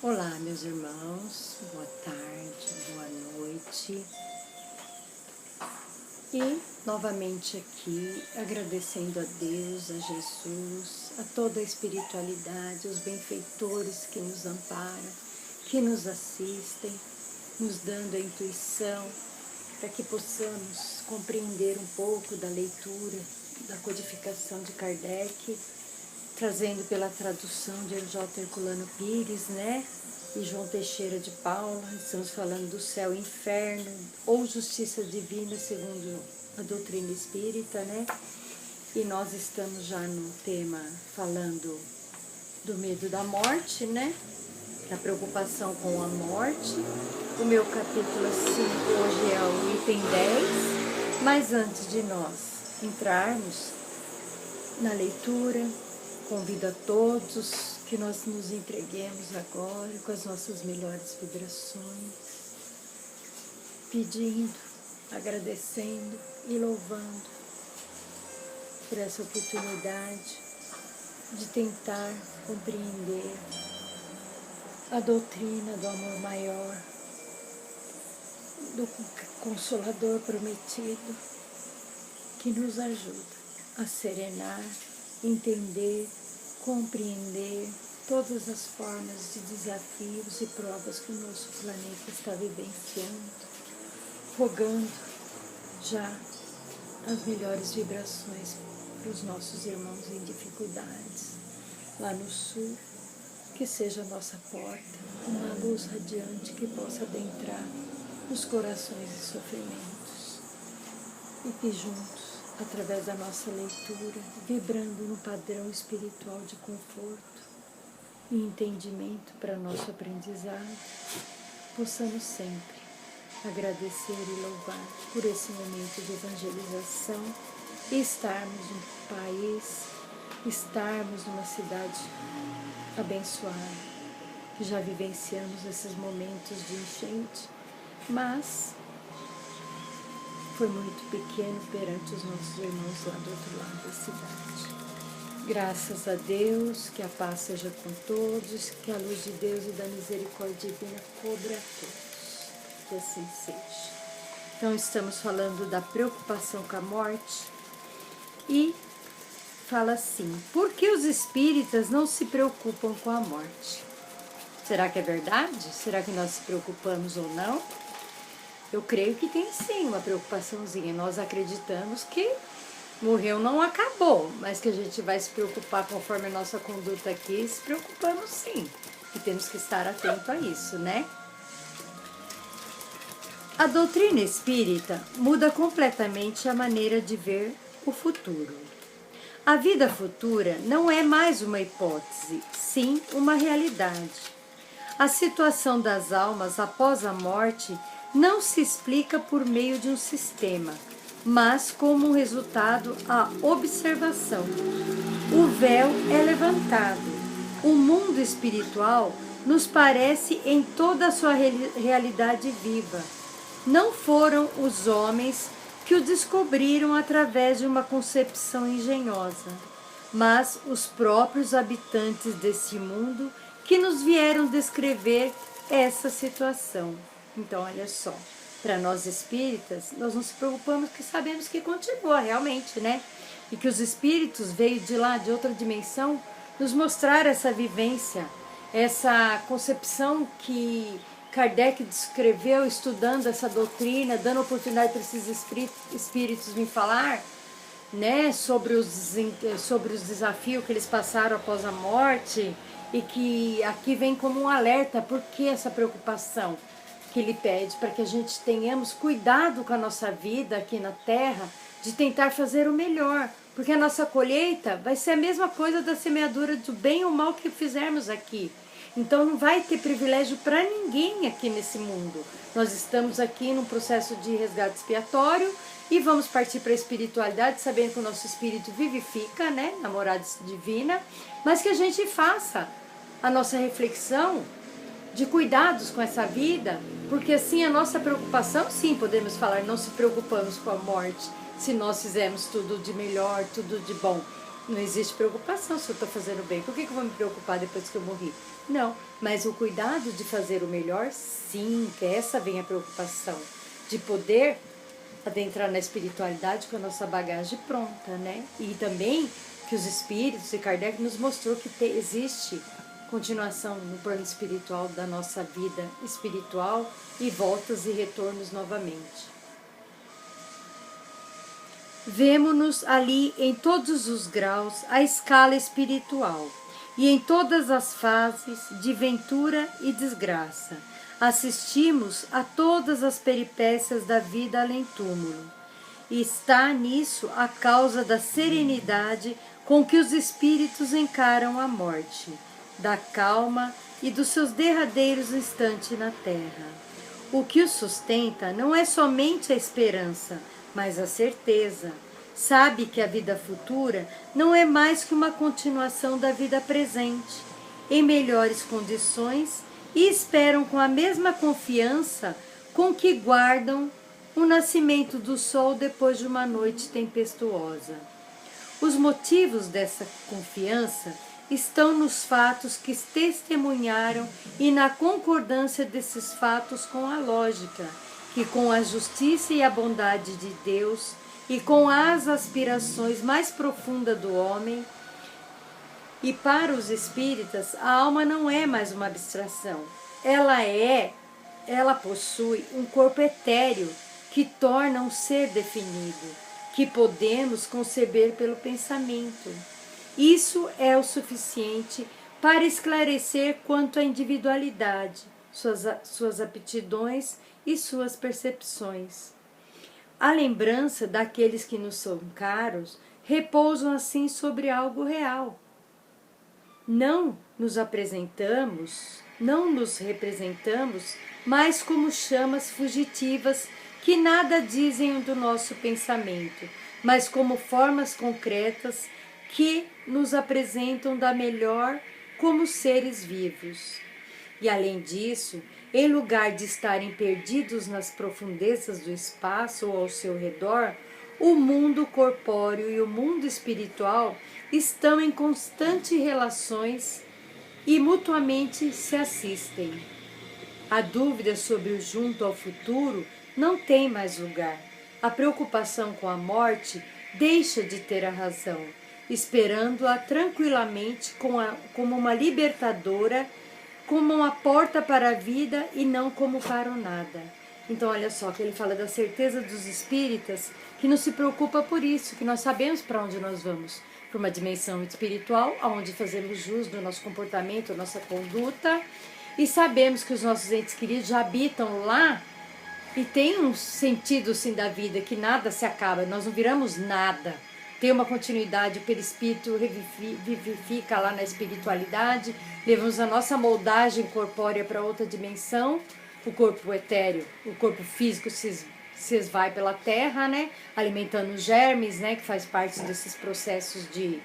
Olá, meus irmãos, boa tarde, boa noite. E novamente aqui, agradecendo a Deus, a Jesus, a toda a espiritualidade, os benfeitores que nos amparam, que nos assistem, nos dando a intuição para que possamos compreender um pouco da leitura, da codificação de Kardec, trazendo pela tradução de J. Herculano Pires, né? E João Teixeira de Paula. Estamos falando do céu e inferno, ou justiça divina, segundo a doutrina espírita, né? E nós estamos já no tema falando do medo da morte, né? Da preocupação com a morte. O meu capítulo 5 hoje é o item 10. Mas antes de nós entrarmos na leitura, convido a todos que nós nos entreguemos agora com as nossas melhores vibrações, pedindo, agradecendo e louvando por essa oportunidade de tentar compreender a doutrina do amor maior, do Consolador prometido, que nos ajuda a serenar, entender, compreender todas as formas de desafios e provas que o nosso planeta está vivenciando, rogando já as melhores vibrações para os nossos irmãos em dificuldades. Lá no sul, que seja a nossa porta, uma luz radiante que possa adentrar nos corações e sofrimentos, e que juntos, através da nossa leitura, vibrando no padrão espiritual de conforto e entendimento para nosso aprendizado, possamos sempre agradecer e louvar por esse momento de evangelização e estarmos num país, estarmos numa cidade abençoada, que já vivenciamos esses momentos de enchente, mas foi muito pequeno perante os nossos irmãos lá do outro lado da cidade. Graças a Deus, que a paz seja com todos, que a luz de Deus e da misericórdia divina cubra a todos, que assim seja. Então estamos falando da preocupação com a morte e fala assim: por que os espíritas não se preocupam com a morte? Será que é verdade? Será que nós se preocupamos ou não? Eu creio que tem sim uma preocupaçãozinha. Nós acreditamos que morreu não acabou, mas que a gente vai se preocupar conforme a nossa conduta aqui, se preocupamos sim. E temos que estar atento a isso, né? A doutrina espírita muda completamente a maneira de ver o futuro. A vida futura não é mais uma hipótese, sim uma realidade. A situação das almas após a morte não se explica por meio de um sistema, mas como um resultado à observação. O véu é levantado. O mundo espiritual nos parece em toda a sua realidade viva. Não foram os homens que o descobriram através de uma concepção engenhosa, mas os próprios habitantes desse mundo que nos vieram descrever essa situação. Então, olha só, para nós espíritas, nós não se preocupamos porque sabemos que continua realmente, né? E que os espíritos veio de lá, de outra dimensão, nos mostrar essa vivência, essa concepção que Kardec descreveu estudando essa doutrina, dando oportunidade para esses espíritos virem falar, né, sobre os desafios que eles passaram após a morte, e que aqui vem como um alerta, por que essa preocupação que ele pede, para que a gente tenhamos cuidado com a nossa vida aqui na Terra, de tentar fazer o melhor, porque a nossa colheita vai ser a mesma coisa da semeadura do bem ou mal que fizermos aqui. Então não vai ter privilégio para ninguém aqui nesse mundo. Nós estamos aqui num processo de resgate expiatório e vamos partir para a espiritualidade, sabendo que o nosso espírito vivifica, né, na morada divina, mas que a gente faça a nossa reflexão de cuidados com essa vida, porque assim a nossa preocupação, sim, podemos falar, não se preocupamos com a morte, se nós fizermos tudo de melhor, tudo de bom. Não existe preocupação se eu estou fazendo bem. Por que eu vou me preocupar depois que eu morri? Não, mas o cuidado de fazer o melhor, sim, que essa vem a preocupação. De poder adentrar na espiritualidade com a nossa bagagem pronta, né? E também que os espíritos e Kardec nos mostrou que existe continuação no plano espiritual da nossa vida espiritual e voltas e retornos novamente. Vemo-nos ali em todos os graus, a escala espiritual, e em todas as fases de ventura e desgraça. Assistimos a todas as peripécias da vida além-túmulo. E está nisso a causa da serenidade com que os espíritos encaram a morte, da calma e dos seus derradeiros instantes na terra. O que os sustenta não é somente a esperança, mas a certeza. Sabe que a vida futura não é mais que uma continuação da vida presente, em melhores condições, e esperam com a mesma confiança com que guardam o nascimento do sol depois de uma noite tempestuosa. Os motivos dessa confiança estão nos fatos que testemunharam e na concordância desses fatos com a lógica, que com a justiça e a bondade de Deus e com as aspirações mais profundas do homem. E para os espíritas, a alma não é mais uma abstração. Ela possui um corpo etéreo que torna um ser definido, que podemos conceber pelo pensamento. Isso é o suficiente para esclarecer quanto à individualidade, suas aptidões e suas percepções. A lembrança daqueles que nos são caros repousam assim sobre algo real. Não nos representamos mais como chamas fugitivas que nada dizem do nosso pensamento, mas como formas concretas que nos apresentam da melhor como seres vivos. E além disso, em lugar de estarem perdidos nas profundezas do espaço ou ao seu redor, o mundo corpóreo e o mundo espiritual estão em constantes relações e mutuamente se assistem. A dúvida sobre o junto ao futuro não tem mais lugar. A preocupação com a morte deixa de ter a razão, esperando-a tranquilamente como uma libertadora, como uma porta para a vida e não como para o nada. Então olha só, que ele fala da certeza dos espíritas, que não se preocupa por isso, que nós sabemos para onde nós vamos, para uma dimensão espiritual, onde fazemos jus do nosso comportamento, nossa conduta, e sabemos que os nossos entes queridos já habitam lá e tem um sentido sim da vida, que nada se acaba, nós não viramos nada. Tem uma continuidade, o perispírito vivifica lá na espiritualidade, levamos a nossa moldagem corpórea para outra dimensão, o corpo etéreo, o corpo físico se esvai pela terra, né, alimentando os germes, né, que faz parte desses processos de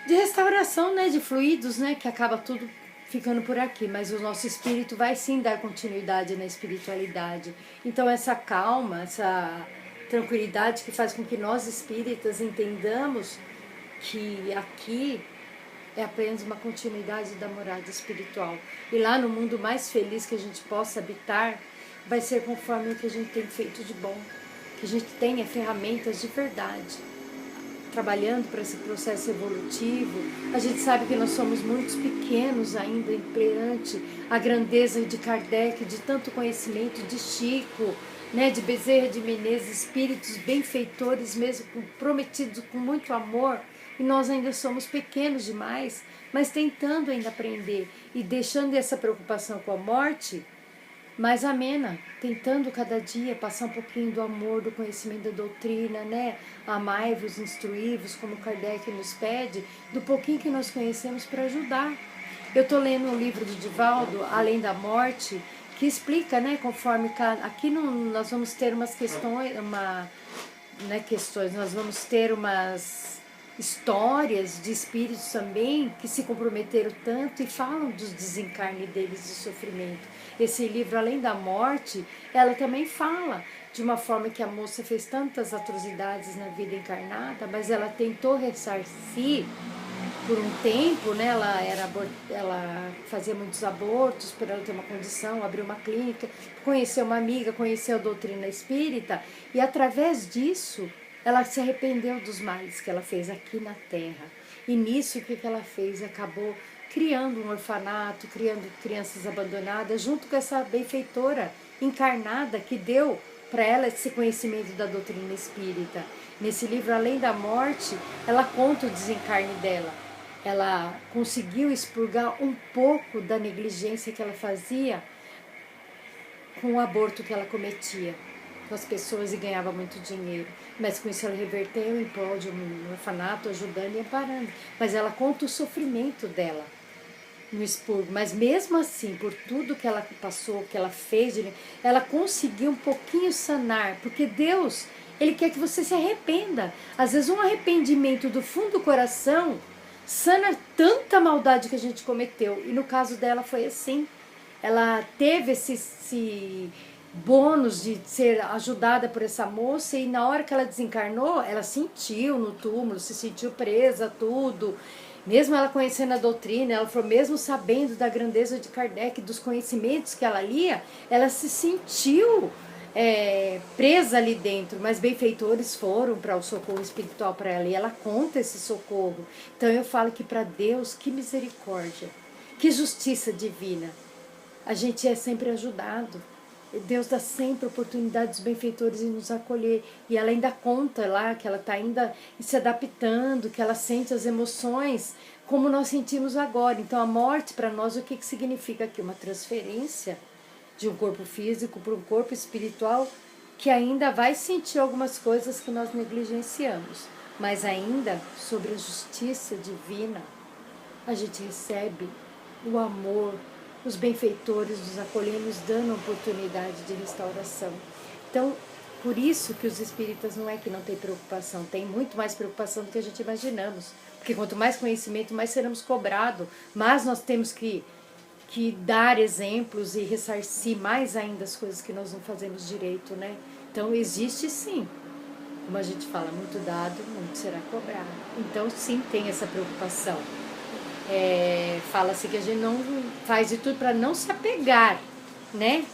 restauração, né, de fluidos, né, que acaba tudo ficando por aqui, mas o nosso espírito vai sim dar continuidade na espiritualidade. Então essa calma, essa tranquilidade que faz com que nós espíritas entendamos que aqui é apenas uma continuidade da morada espiritual. E lá no mundo mais feliz que a gente possa habitar, vai ser conforme o que a gente tem feito de bom, que a gente tenha ferramentas de verdade, trabalhando para esse processo evolutivo. A gente sabe que nós somos muito pequenos ainda perante a grandeza de Kardec, de tanto conhecimento, de Chico, né, de Bezerra de Menezes, espíritos benfeitores mesmo, prometidos com muito amor, e nós ainda somos pequenos demais, mas tentando ainda aprender e deixando essa preocupação com a morte mais amena, tentando cada dia passar um pouquinho do amor, do conhecimento da doutrina, né? Amai-vos, instruí-vos, como Kardec nos pede, do pouquinho que nós conhecemos para ajudar. Eu estou lendo um livro do Divaldo, Além da Morte, que explica, né, conforme aqui nós vamos ter umas questões, nós vamos ter umas histórias de espíritos também que se comprometeram tanto e falam dos desencarnes deles, de sofrimento. Esse livro, Além da Morte, ela também fala de uma forma que a moça fez tantas atrocidades na vida encarnada, mas ela tentou ressarcir por um tempo, né? Ela fazia muitos abortos por ela ter uma condição, abriu uma clínica, conheceu uma amiga, conheceu a doutrina espírita, e através disso ela se arrependeu dos males que ela fez aqui na Terra. E nisso, o que ela fez? Acabou criando um orfanato, criando crianças abandonadas, junto com essa benfeitora encarnada que deu para ela esse conhecimento da doutrina espírita. Nesse livro, Além da Morte, ela conta o desencarne dela. Ela conseguiu expurgar um pouco da negligência que ela fazia com o aborto que ela cometia com as pessoas e ganhava muito dinheiro. Mas com isso ela reverteu em prol de um orfanato, ajudando e amparando. Mas ela conta o sofrimento dela no expurgo. Mas mesmo assim, por tudo que ela passou, que ela fez, ela conseguiu um pouquinho sanar. Porque Deus, Ele quer que você se arrependa. Às vezes um arrependimento do fundo do coração sana tanta maldade que a gente cometeu. E no caso dela foi assim. Ela teve esse bônus de ser ajudada por essa moça, e na hora que ela desencarnou, ela sentiu no túmulo, se sentiu presa, tudo. Mesmo ela conhecendo a doutrina, ela falou, mesmo sabendo da grandeza de Kardec, dos conhecimentos que ela lia, ela se sentiu presa ali dentro, mas benfeitores foram para o socorro espiritual para ela, e ela conta esse socorro. Então eu falo que para Deus, que misericórdia, que justiça divina, a gente é sempre ajudado. Deus dá sempre oportunidade dos benfeitores em nos acolher. E ela ainda conta lá que ela está ainda se adaptando, que ela sente as emoções como nós sentimos agora. Então a morte para nós, o que significa aqui? Uma transferência de um corpo físico para um corpo espiritual que ainda vai sentir algumas coisas que nós negligenciamos. Mas ainda, sobre a justiça divina, a gente recebe o amor, os benfeitores nos acolhendo, nos dando a oportunidade de restauração. Então, por isso que os espíritas não é que não tem preocupação, tem muito mais preocupação do que a gente imaginamos. Porque quanto mais conhecimento, mais seremos cobrados, mas nós temos que dar exemplos e ressarcir mais ainda as coisas que nós não fazemos direito, né? Então, existe sim, como a gente fala, muito dado, muito será cobrado. Então, sim, tem essa preocupação. Fala-se que a gente não faz de tudo para não se apegar, né,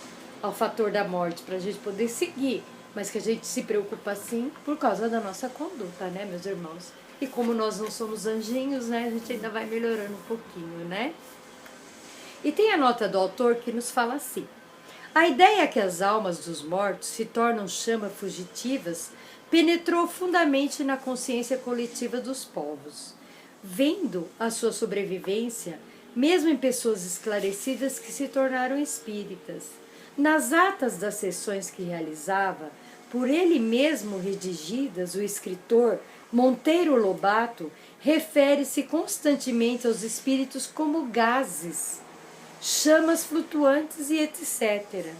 ao fator da morte, para a gente poder seguir, mas que a gente se preocupa sim por causa da nossa conduta, né, meus irmãos? E como nós não somos anjinhos, né, a gente ainda vai melhorando um pouquinho, né? E tem a nota do autor que nos fala assim: a ideia que as almas dos mortos se tornam chamas fugitivas penetrou fundamente na consciência coletiva dos povos, vendo a sua sobrevivência, mesmo em pessoas esclarecidas que se tornaram espíritas. Nas atas das sessões que realizava, por ele mesmo redigidas, o escritor Monteiro Lobato refere-se constantemente aos espíritos como gases, chamas flutuantes e etc.,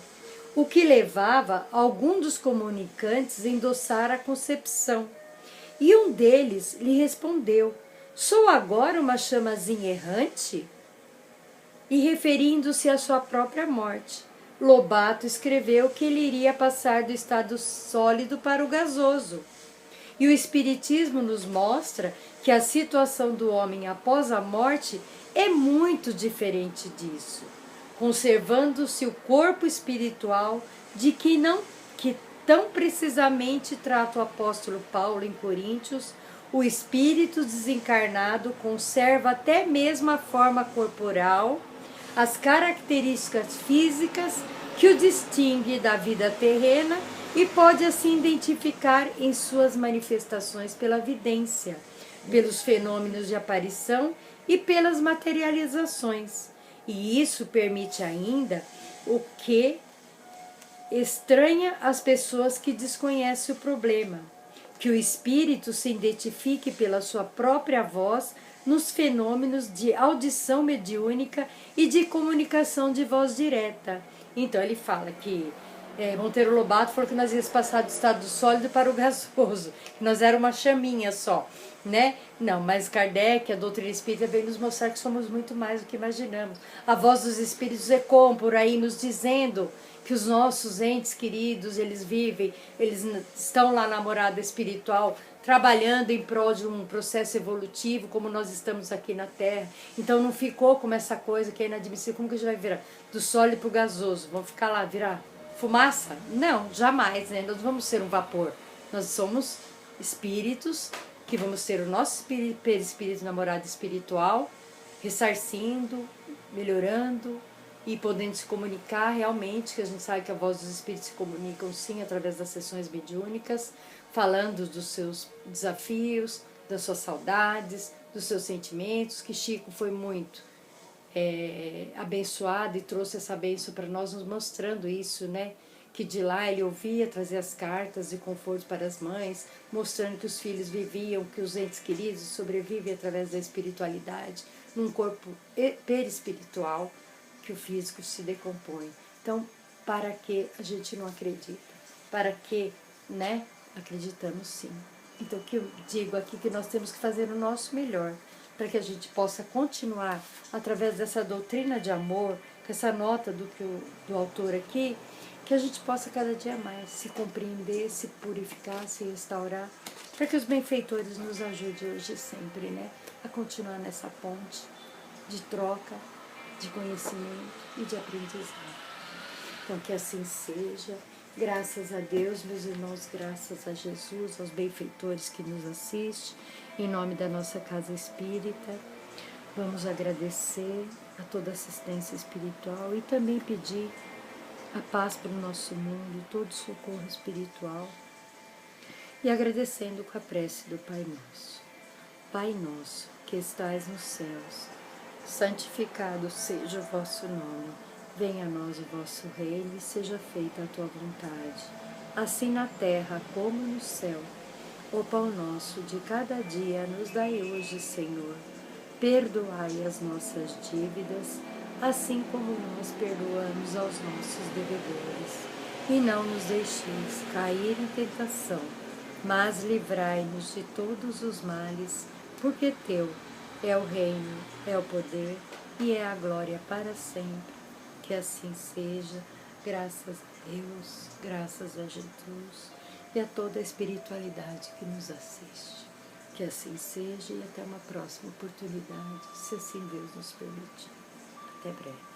o que levava algum dos comunicantes a endossar a concepção. E um deles lhe respondeu: sou agora uma chamazinha errante? E referindo-se à sua própria morte, Lobato escreveu que ele iria passar do estado sólido para o gasoso. E o Espiritismo nos mostra que a situação do homem após a morte é muito diferente disso, conservando-se o corpo espiritual de que tão precisamente trata o apóstolo Paulo em Coríntios. O espírito desencarnado conserva até mesmo a forma corporal, as características físicas que o distingue da vida terrena e pode assim identificar em suas manifestações pela vidência, pelos fenômenos de aparição e pelas materializações. E isso permite ainda o que estranha às pessoas que desconhecem o problema, que o espírito se identifique pela sua própria voz nos fenômenos de audição mediúnica e de comunicação de voz direta. Então ele fala que Monteiro Lobato falou que nós íamos passar do estado sólido para o gasoso, que nós era uma chaminha só. né? Não, mas Kardec, a doutrina espírita, vem nos mostrar que somos muito mais do que imaginamos. A voz dos espíritos ecoam por aí nos dizendo que os nossos entes queridos, eles vivem, eles estão lá na morada espiritual, trabalhando em prol de um processo evolutivo, como nós estamos aqui na Terra. Então não ficou como essa coisa que é inadmissível. Como que a gente vai virar do sólido para o gasoso? Vamos ficar lá, virar fumaça? Não, jamais, né? Nós vamos ser um vapor. Nós somos espíritos que vamos ter o nosso perispírito na morada espiritual, ressarcindo, melhorando e podendo se comunicar realmente, que a gente sabe que a voz dos espíritos se comunicam sim através das sessões mediúnicas, falando dos seus desafios, das suas saudades, dos seus sentimentos, que Chico foi muito abençoado e trouxe essa bênção para nós, nos mostrando isso, né? Que de lá ele ouvia trazer as cartas de conforto para as mães, mostrando que os filhos viviam, que os entes queridos sobrevivem através da espiritualidade, num corpo perispiritual, que o físico se decompõe. Então, para que a gente não acredita? Para que, né? Acreditamos sim. Então, o que eu digo aqui que nós temos que fazer o nosso melhor, para que a gente possa continuar, através dessa doutrina de amor, com essa nota do autor aqui, que a gente possa cada dia mais se compreender, se purificar, se restaurar, para que os benfeitores nos ajudem hoje e sempre, né? A continuar nessa ponte de troca, de conhecimento e de aprendizado. Então, que assim seja. Graças a Deus, meus irmãos, graças a Jesus, aos benfeitores que nos assistem, em nome da nossa Casa Espírita, vamos agradecer a toda assistência espiritual e também pedir a paz para o nosso mundo, todo socorro espiritual, e agradecendo com a prece do Pai Nosso. Pai nosso, que estais nos céus, santificado seja o vosso nome. Venha a nós o vosso reino e seja feita a tua vontade, assim na terra como no céu. O pão nosso de cada dia nos dai hoje, Senhor. Perdoai as nossas dívidas, assim como nós perdoamos aos nossos devedores. E não nos deixeis cair em tentação, mas livrai-nos de todos os males, porque teu é o reino, é o poder e é a glória para sempre. Que assim seja, graças a Deus, graças a Jesus e a toda a espiritualidade que nos assiste. Que assim seja e até uma próxima oportunidade, se assim Deus nos permitir. Até breve.